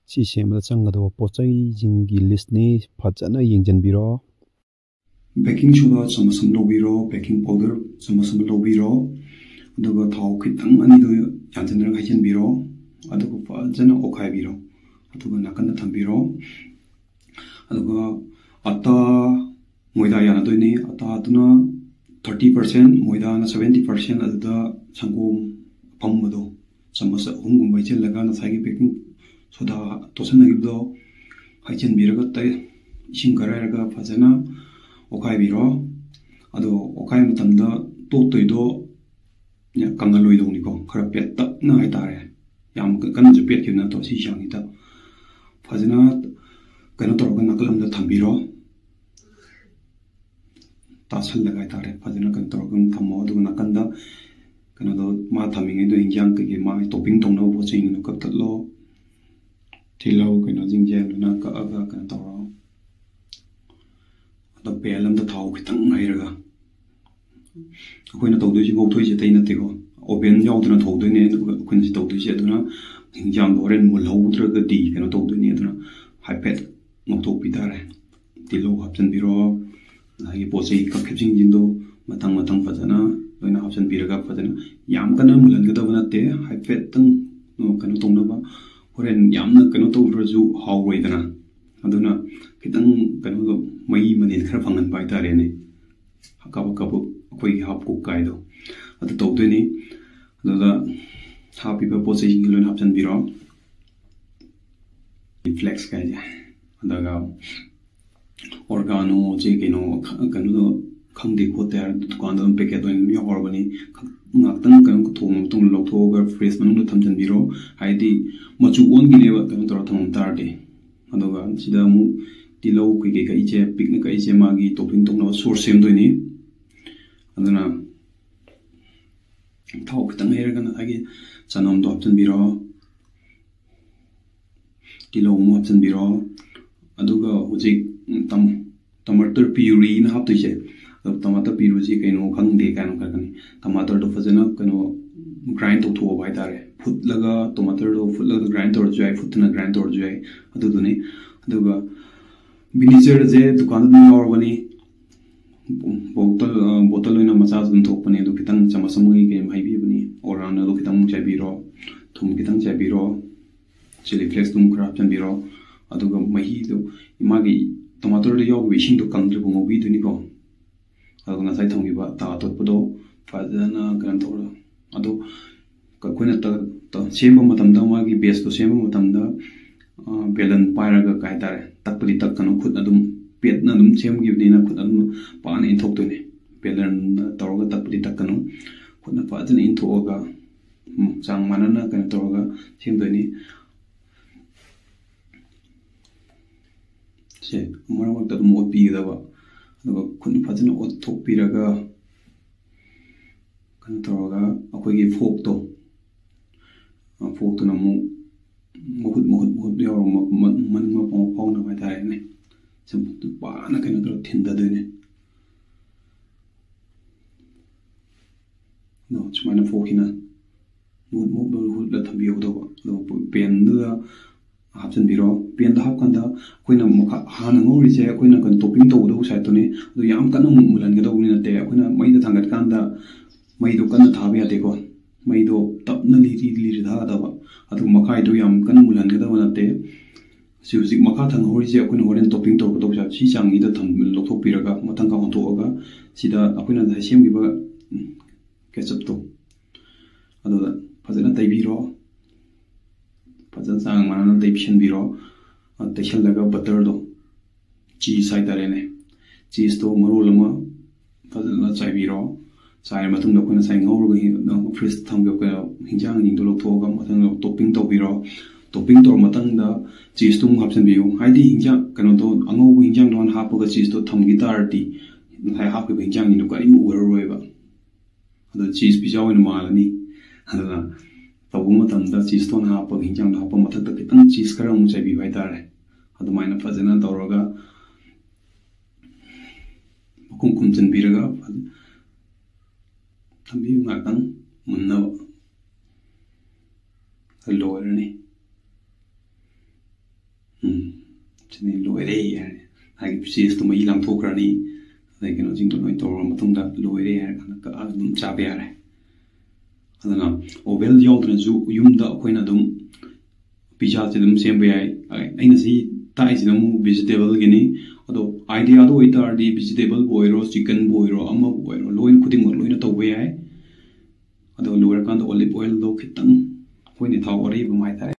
ꯁꯤ ꯁꯦꯝꯕꯗ ꯆꯪꯒꯗꯕ ꯄꯣꯠꯆꯩꯁꯤꯡꯒꯤ ꯂꯤꯁꯅꯤ ꯐꯖꯅ ꯌꯦꯡꯁꯤꯟꯕꯤꯔꯣ ꯕꯦꯀꯤꯡ ꯁꯣꯗꯥ ꯆꯃꯁ ꯑꯃ ꯂꯧꯕꯤꯔꯣ ꯕꯦꯀꯤꯡ ꯄꯥꯎꯗꯔ ꯆꯃꯁ ꯑꯃ ꯂꯧꯕꯤꯔꯣ ꯑꯗꯨꯒ ꯊꯥꯎ ꯈꯤꯇꯪ ꯑꯅꯤꯗꯣ ꯌꯥꯟꯁꯤꯟꯅꯔꯒ ꯍꯩꯖꯤꯟꯕꯤꯔꯣ ꯑꯗꯨꯒ ꯐꯖꯅ ꯑꯣꯠꯈꯥꯏꯕꯤꯔꯣ ꯑꯗꯨꯒ ꯅꯥꯀꯟꯗ ꯊꯝꯕꯤꯔꯣ ꯑꯗꯨꯒ ꯑꯇꯥ ꯃꯣꯏꯗꯥ ꯌꯥꯟꯅꯗꯣꯏꯅꯤ ꯑꯇꯥꯗꯨꯅ 30% ꯃꯣꯏꯗꯥꯅ 70% ꯑꯗꯨꯗ ꯁꯪꯒꯣꯝ ꯑꯐꯝꯕꯗꯣ ꯆꯃꯁ 3 ꯍꯩꯖꯤꯜꯂꯒ ꯉꯁꯥꯏꯒꯤ ꯕꯦꯀꯤꯡ ꯁꯣꯗꯥ ꯇꯣꯠꯁꯟꯅꯈꯤꯕꯗꯣ ꯍꯩꯖꯤꯟꯕꯤꯔꯒ ꯏꯁꯤꯡ ꯈꯔ ꯍꯩꯔꯒ ꯐꯖꯅ ꯑꯣꯠꯈꯥꯏꯕꯤꯔꯣ ꯑꯗꯣ ꯑꯣꯠꯈꯥꯏꯕ ꯃꯇꯝꯗ ꯇꯣꯠꯇꯣꯏꯗꯣ ꯀꯪꯍꯜꯂꯣꯏꯗꯧꯅꯤꯀꯣ ꯈꯔ ꯄꯦꯠꯇꯛꯅ ꯍꯥꯏꯇꯥꯔꯦ ꯌꯥꯝ ꯀꯟꯅꯁꯨ ꯄꯦꯠꯈꯤꯕ ꯅꯠꯇ꯭ꯔꯣ ꯁꯤ ꯆꯥꯡꯁꯤꯗ ꯐꯖꯅ ꯀꯩꯅꯣ ꯇꯧꯔꯒ ꯅꯥꯀꯜ ꯑꯃꯗ ꯊꯝꯕꯤꯔꯣ ꯇꯥꯁꯜꯂꯒ ꯍꯥꯏꯇꯥꯔꯦ ꯐꯖꯅ ꯀꯩꯅꯣ ꯇꯧꯔꯒ ꯊꯝꯃꯣ ꯑꯗꯨꯒ ꯅꯥꯀꯟꯗ ꯀꯩꯅꯣꯗꯣ ꯃꯥ ꯊꯝꯃꯤꯉꯩꯗꯣ ꯏꯟꯖꯥꯡ ꯀꯩꯀꯩ ꯃꯥꯒꯤ ꯇꯣꯞꯄꯤꯡ ꯇꯧꯅꯕ ꯄꯣꯠꯁꯤꯡꯗꯣ ꯀꯛꯊꯠꯂꯣ ꯇꯤꯜꯍꯧ ꯀꯩꯅꯣꯁꯤꯡꯁꯦ ꯑꯗꯨꯅ ꯀꯛꯑꯒ ꯀꯩꯅꯣ ꯇꯧꯔꯣ ꯑꯗꯣ ꯄꯦꯟ ꯑꯃꯗ ꯊꯥꯎ ꯈꯤꯇꯪ ꯍꯩꯔꯒ ꯑꯩꯈꯣꯏꯅ ꯇꯧꯗꯣꯏꯁꯤ ꯉꯧꯊꯣꯏꯁꯦ ꯑꯇꯩ ꯅꯠꯇꯦꯀꯣ ꯑꯣꯚꯦꯟ ꯌꯥꯎꯗꯅ ꯊꯧꯗꯣꯏꯅꯦ ꯑꯗꯨꯒ ꯑꯩꯈꯣꯏꯅ ꯁꯤ ꯇꯧꯗꯣꯏꯁꯦ ꯑꯗꯨꯅ ꯏꯟꯖꯥꯡꯗꯣ ꯍꯣꯔꯦꯟ ꯃꯨꯜꯍꯧꯗ꯭ꯔꯒꯗꯤ ꯀꯩꯅꯣ ꯇꯧꯗꯣꯏꯅꯤ ꯑꯗꯨꯅ ꯍꯥꯏꯐꯦꯠ ꯉꯧꯊꯣꯛꯄꯤ ꯇꯥꯔꯦ ꯇꯤꯜꯍꯧ ꯍꯥꯞꯆꯤꯟꯕꯤꯔꯣ ꯑꯗꯒꯤ ꯄꯣꯠ ꯆꯩ ꯀꯛꯈꯤꯕꯁꯤꯡꯗꯣ ꯃꯊꯪ ꯃꯊꯪ ꯐꯖꯅ ꯂꯣꯏꯅ ꯍꯥꯞꯆꯤꯟꯕꯤꯔꯒ ꯐꯖꯅ ꯌꯥꯝ ꯀꯟꯅ ꯃꯨꯜꯍꯟꯒꯗꯕ ꯅꯠꯇꯦ ꯍꯥꯏꯐꯦꯠꯇꯪ ꯀꯩꯅꯣ ꯇꯧꯅꯕ ꯍꯣꯔꯦꯟ ꯌꯥꯝꯅ ꯀꯩꯅꯣ ꯇꯧꯗ꯭ꯔꯁꯨ ꯍꯥꯎꯔꯣꯏꯗꯅ ꯑꯗꯨꯅ ꯈꯤꯇꯪ ꯀꯩꯅꯣꯗꯣ ꯃꯍꯤ ꯃꯅꯤꯜ ꯈꯔ ꯐꯪꯍꯟꯕ ꯍꯥꯏꯇꯥꯔꯦꯅꯦ ꯀꯕꯛ ꯀꯕꯛ ꯑꯩꯈꯣꯏꯒꯤ ꯍꯥꯞ ꯀꯨꯛ ꯀꯥꯏꯗꯣ ꯑꯗꯨ ꯇꯧꯗꯣꯏꯅꯤ ꯑꯗꯨꯗ ꯍꯥꯞꯄꯤꯕ ꯄꯣꯠ ꯆꯩꯁꯤꯡꯗꯣ ꯂꯣꯏꯅ ꯍꯥꯞꯆꯤꯟꯕꯤꯔꯣ ꯐ꯭ꯂꯦꯛꯁ ꯀꯥꯏꯁꯦ ꯑꯗꯨꯒ ꯑꯣꯔꯒꯥꯅꯣꯁꯦ ꯀꯩꯅꯣꯗꯣ ꯈꯪꯗꯦ ꯈꯣꯠꯇꯦ ꯍꯥꯏꯔ ꯗꯨꯀꯥꯟꯗ ꯑꯗꯨꯝ ꯄꯦꯀꯦꯠ ꯑꯣꯏꯅ ꯑꯗꯨꯝ ꯌꯥꯎꯔꯕꯅꯤ ꯉꯥꯛꯇꯪ ꯀꯩꯅꯣ ꯊꯣꯡꯉ ꯃꯇꯨꯡꯗ ꯂꯧꯊꯣꯛꯑꯒ ꯐ꯭ꯔꯤꯖ ꯃꯅꯨꯡꯗ ꯊꯝꯖꯤꯟꯕꯤꯔꯣ ꯍꯥꯏꯗꯤ ꯃꯆꯨ ꯑꯣꯟꯈꯤꯅꯦꯕ ꯀꯩꯅꯣ ꯇꯧꯔ ꯊꯝꯃꯝ ꯇꯥꯔꯗꯤ ꯑꯗꯨꯒ ꯁꯤꯗ ꯑꯃꯨꯛ ꯇꯤꯜꯍꯧ ꯀꯩꯀꯩ ꯀꯛꯏꯁꯦ ꯄꯤꯛꯅ ꯀꯛꯏꯁꯦ ꯃꯥꯒꯤ ꯇꯣꯞꯄꯤꯡ ꯇꯧꯅꯕ ꯁꯣꯔꯁ ꯁꯦꯝꯗꯣꯏꯅꯤ ꯑꯗꯨꯅ ꯊꯥꯎ ꯈꯤꯇꯪ ꯍꯩꯔꯒ ꯉꯁꯥꯏꯒꯤ ꯆꯅꯝꯗꯣ ꯍꯥꯞꯆꯤꯟꯕꯤꯔꯣ ꯇꯤꯜꯍꯧ ꯑꯃꯨꯛ ꯍꯥꯞꯆꯤꯟꯕꯤꯔꯣ ꯑꯗꯨꯒ ꯍꯧꯖꯤꯛ ꯇꯃꯥꯇꯔ ꯄꯤꯌꯨꯔꯤꯅ ꯍꯥꯞꯇꯣꯏꯁꯦ ꯑꯗꯣ ꯇꯃꯥꯇꯔ ꯄꯤꯌꯨꯔꯤꯁꯤ ꯀꯩꯅꯣ ꯈꯪꯗꯦ ꯀꯥꯏꯅ ꯈꯜꯂꯛꯀꯅꯤ ꯇꯃꯥꯇꯔꯗꯣ ꯐꯖꯅ ꯀꯩꯅꯣ ꯒ꯭ꯔꯥꯏꯟ ꯇꯧꯊꯣꯛꯑꯕ ꯍꯥꯏꯇꯥꯔꯦ ꯐꯨꯠꯂꯒ ꯇꯣꯃꯥꯇꯔꯗꯣ ꯐꯨꯠꯂꯒ ꯒ꯭ꯔꯥꯏꯟ ꯇꯧꯔꯁꯨ ꯌꯥꯏ ꯐꯨꯠꯇꯅ ꯒ꯭ꯔꯥꯏꯟ ꯇꯧꯔꯁꯨ ꯌꯥꯏ ꯑꯗꯨꯗꯨꯅꯤ ꯑꯗꯨꯒ ꯚꯤꯅꯤꯖꯔꯁꯦ ꯗꯨꯀꯥꯟꯗ ꯑꯗꯨꯝ ꯌꯥꯎꯔꯕꯅꯤ ꯕꯣꯇꯜ ꯑꯣꯏꯅ ꯃꯆꯥꯁꯨ ꯑꯗꯨꯝ ꯊꯣꯛꯄꯅꯤ ꯑꯗꯨ ꯈꯤꯇꯪ ꯆꯃꯁ ꯑꯃꯒꯤ ꯀꯩ ꯑꯃ ꯍꯩꯕꯤꯕꯅꯤ ꯑꯣꯔꯒꯥꯅꯣꯗꯣ ꯈꯤꯇꯪ ꯆꯥꯏꯕꯤꯔꯣ ꯊꯨꯝ ꯈꯤꯇꯪ ꯆꯥꯏꯕꯤꯔꯣ ꯆꯤꯂꯤ ꯐ꯭ꯂꯦꯛꯁ ꯑꯗꯨꯝ ꯈꯔ ꯍꯥꯞꯆꯤꯟꯕꯤꯔꯣ ꯑꯗꯨꯒ ꯃꯍꯤꯗꯣ ꯃꯥꯒꯤ ꯇꯣꯃꯥꯇꯣꯗ ꯌꯥꯎꯈꯤꯕ ꯏꯁꯤꯡꯗꯣ ꯀꯪꯗ꯭ꯔꯤꯕ ꯉꯧꯕꯤꯗꯣꯏꯅꯤꯀꯣ ꯑꯗꯨꯒ ꯉꯁꯥꯏ ꯊꯝꯈꯤꯕ ꯑꯇꯥ ꯑꯇꯣꯠꯄꯗꯣ ꯐꯖꯅ ꯀꯩꯅꯣ ꯇꯧꯔ ꯑꯗꯣ ꯑꯩꯈꯣꯏꯅ ꯁꯦꯝꯕ ꯃꯇꯝꯗ ꯃꯥꯒꯤ ꯕꯦꯁꯇꯣ ꯁꯦꯝꯕ ꯃꯇꯝꯗ ꯕꯦꯂꯟ ꯄꯥꯏꯔꯒ ꯀꯩ ꯍꯥꯏꯇꯥꯔꯦ ꯇꯛꯄꯗꯤ ꯇꯛꯀꯅꯨ ꯈꯨꯠꯅ ꯑꯗꯨꯝ ꯄꯦꯠꯅ ꯑꯗꯨꯝ ꯁꯦꯝꯈꯤꯕꯅꯤꯅ ꯈꯨꯠꯅ ꯑꯗꯨꯝ ꯄꯥꯅ ꯏꯟꯊꯣꯛꯇꯣꯏꯅꯤ ꯕꯦꯂꯟꯅ ꯇꯧꯔꯒ ꯇꯛꯄꯗꯤ ꯇꯛꯀꯅꯨ ꯈꯨꯠꯅ ꯐꯖꯅ ꯏꯟꯊꯣꯛꯑꯒ ꯆꯥꯡ ꯃꯥꯟꯅꯅ ꯀꯩꯅꯣ ꯇꯧꯔꯒ ꯁꯦꯝꯗꯣꯏꯅꯤ ꯁꯦ ꯃꯔꯛ ꯃꯔꯛꯇ ꯑꯗꯨꯝ ꯑꯣꯠꯄꯤꯒꯗꯕ ꯑꯗꯨꯒ ꯈꯨꯠꯅ ꯐꯖꯅ ꯑꯣꯠꯊꯣꯛꯄꯤꯔꯒ ꯀꯩꯅꯣ ꯇꯧꯔꯒ ꯑꯩꯈꯣꯏꯒꯤ ꯐꯣꯛꯇꯨꯅ ꯑꯃꯨꯛ ꯃꯍꯨꯠ ꯌꯥꯎꯔ ꯃꯅꯤꯡ ꯃꯄꯥꯎ ꯐꯥꯎꯅꯕ ꯍꯥꯏꯇꯥꯔꯦꯅꯦ ꯆꯝꯐꯨꯠꯇꯨ ꯄꯥꯅ ꯀꯩꯅꯣ ꯇꯧꯔ ꯊꯤꯟꯊꯗꯣꯏꯅꯦ ꯑꯗꯣ ꯁꯨꯃꯥꯏꯅ ꯐꯣꯛꯁꯤꯅ ꯃꯍꯨꯠ ꯍꯨꯠꯂ ꯊꯝꯕꯤꯍꯧꯗꯧꯕ ꯑꯗꯨꯒ ꯄꯦꯟꯗꯨꯗ ꯍꯥꯞꯆꯤꯟꯕꯤꯔꯣ ꯄꯦꯟꯗ ꯍꯥꯞꯀꯥꯟꯗ ꯑꯩꯈꯣꯏꯅ ꯍꯥꯟꯅ ꯉꯧꯔꯤꯁꯦ ꯑꯩꯈꯣꯏꯅ ꯀꯩꯅꯣ ꯇꯣꯞꯄꯤꯡ ꯇꯧꯒꯗꯧꯕ ꯁꯥꯏꯠꯇꯨꯅꯤ ꯑꯗꯨ ꯌꯥꯝ ꯀꯟꯅ ꯃꯨꯜꯍꯟꯒꯗꯧꯕꯅꯤ ꯅꯠꯇꯦ ꯑꯩꯈꯣꯏꯅ ꯃꯩꯗ ꯊꯥꯡꯒꯠꯀꯥꯟꯗ ꯃꯩꯗꯣ ꯀꯟꯅ ꯊꯥꯕ ꯌꯥꯗꯦꯀꯣ ꯃꯩꯗꯣ ꯇꯞꯅ ꯂꯤꯔꯤ ꯊꯥꯒꯗꯕ ꯑꯗꯨꯒ ꯃꯈꯥꯏꯗꯣ ꯌꯥꯝ ꯀꯟꯅ ꯃꯨꯜꯍꯟꯒꯗꯕ ꯅꯠꯇꯦ ꯍꯧꯖꯤꯛ ꯃꯈꯥ ꯊꯪꯍꯧꯔꯤꯁꯦ ꯑꯩꯈꯣꯏꯅ ꯍꯣꯔꯦꯟ ꯇꯣꯞꯄꯤꯡ ꯇꯧꯒꯗꯧꯕ ꯁꯥꯏꯠ ꯁꯤ ꯆꯥꯡꯁꯤꯗ ꯂꯧꯊꯣꯛꯄꯤꯔꯒ ꯃꯊꯪ ꯑꯣꯟꯊꯣꯛꯑꯒ ꯁꯤꯗ ꯑꯩꯈꯣꯏꯅ ꯉꯁꯥꯏ ꯁꯦꯝꯈꯤꯕ ꯀꯦꯆꯞꯇꯣ ꯑꯗꯨꯗ ꯐꯖꯅ ꯇꯩꯕꯤꯔꯣ ꯐꯖꯅ ꯆꯥꯡ ꯃꯥꯟꯅꯅ ꯇꯩꯁꯟꯕꯤꯔꯣ ꯇꯩꯁꯜꯂꯒ ꯕꯇꯔꯗꯣ ꯆꯤꯁ ꯍꯥꯏꯇꯥꯔꯦꯅꯦ ꯆꯤꯁꯇꯣ ꯃꯔꯣꯜ ꯑꯃ ꯐꯖꯅ ꯆꯥꯏꯕꯤꯔꯣ ꯆꯥꯏꯔ ꯃꯇꯨꯡꯗ ꯑꯩꯈꯣꯏꯅ ꯉꯁꯥꯏ ꯉꯧꯔꯒ ꯐ꯭ꯔꯤꯖ ꯊꯝꯈꯤꯕ ꯍꯤꯟꯖꯥꯡꯁꯤꯡꯗꯣ ꯂꯧꯊꯣꯛꯑꯒ ꯃꯊꯪꯗ ꯇꯣꯞꯄꯤꯡ ꯇꯧꯕꯤꯔꯣ ꯇꯣꯞꯄꯤꯡ ꯇꯧꯔ ꯃꯇꯨꯡꯗ ꯆꯤꯁꯇꯣ ꯑꯃꯨꯛ ꯍꯥꯞꯆꯤꯟꯕꯤꯌꯨ ꯍꯥꯏꯗꯤ ꯀꯩꯅꯣꯗꯣ ꯑꯉꯧꯕ ꯍꯤꯟꯖꯥꯡꯗꯣ ꯍꯥꯟꯅ ꯍꯥꯞꯄꯒ ꯆꯤꯁꯇꯣ ꯊꯝꯈꯤ ꯇꯥꯔꯗꯤ ꯉꯁꯥꯏ ꯍꯥꯞꯈꯤꯕ ꯍꯤꯟꯖꯥꯡꯁꯤꯡꯗꯣ ꯀꯔꯤꯝ ꯎꯔꯔꯣꯏꯕ ꯑꯗꯣ ꯆꯤꯁ ꯄꯤꯖꯥ ꯑꯣꯏꯅ ꯃꯥꯜꯂꯅꯤ ꯑꯗꯨꯅ ꯇꯧꯕ ꯃꯇꯝꯗ ꯆꯤꯁꯇꯣ ꯍꯥꯞꯄꯒ ꯍꯤꯟꯖꯥꯡꯗꯣ ꯍꯥꯞꯄ ꯃꯊꯛꯇ ꯈꯤꯇꯪ ꯆꯤꯁ ꯈꯔ ꯑꯃꯨꯛ ꯆꯥꯏꯕꯤꯕ ꯍꯥꯏꯇꯥꯔꯦ ꯑꯗꯨꯃꯥꯏꯅ ꯐꯖꯅ ꯇꯧꯔꯒ ꯃꯈꯨꯝ ꯈꯨꯝꯖꯤꯟꯕꯤꯔꯒ ꯊꯝꯕꯤꯌꯨ ꯉꯥꯛꯇꯪ ꯃꯨꯟꯅꯕ ลอยแล้วนี่ ꯂꯣꯏꯔꯅꯤ ꯁꯤꯅꯤ ꯂꯣꯏꯔꯦ ꯍꯥꯏꯔꯦ ꯍꯥꯏꯒꯤ ꯆꯤꯁꯇꯣ ꯃꯍꯤ ꯂꯥꯡꯊꯣꯛꯈ꯭ꯔꯅꯤ ꯑꯗꯩ ꯀꯩꯅꯣꯁꯤꯡꯗꯣ ꯂꯣꯏ ꯇꯧꯔꯕ ꯃꯇꯨꯡꯗ ꯂꯣꯏꯔꯦ ꯍꯥꯏꯔꯀꯥꯟꯗ ꯀꯛꯑꯒ ꯑꯗꯨꯝ ꯆꯥꯕ ꯌꯥꯔꯦ ꯑꯗꯨꯅ ꯑꯣꯚꯦꯜ ꯌꯥꯎꯗ꯭ꯔꯁꯨ ꯌꯨꯝꯗ ꯑꯩꯈꯣꯏꯅ ꯑꯗꯨꯝ ꯄꯤꯖꯥꯁꯦ ꯑꯗꯨꯝ ꯁꯦꯝꯕ ꯌꯥꯏ ꯑꯩꯅ ꯁꯤ ꯇꯥꯛꯏꯁꯤꯅ ꯑꯃꯨꯛ ꯚꯦꯖꯤꯇꯦꯕꯜꯒꯤꯅꯤ ꯑꯗꯣ ꯑꯥꯏꯗꯤꯌꯥꯗꯣ ꯑꯣꯏꯇꯥꯔꯗꯤ ꯚꯦꯖꯤꯇꯦꯕꯜꯕꯨ ꯑꯣꯏꯔꯣ ꯆꯤꯛꯀꯟꯕꯨ ꯑꯣꯏꯔꯣ ꯑꯃꯕꯨ ꯑꯣꯏꯔꯣ ꯂꯣꯏꯅ ꯈꯨꯗꯤꯡꯃꯛ ꯂꯣꯏꯅ ꯇꯧꯕ ꯌꯥꯏ ꯑꯗꯣ ꯂꯣꯏꯔꯀꯥꯟꯗ ꯑꯣꯂꯤꯚ ꯑꯣꯏꯜꯗꯣ ꯈꯤꯇꯪ ꯑꯩꯈꯣꯏꯅ ꯊꯥꯎ ꯑꯔꯩꯕ ꯍꯥꯏꯇꯥꯔꯦ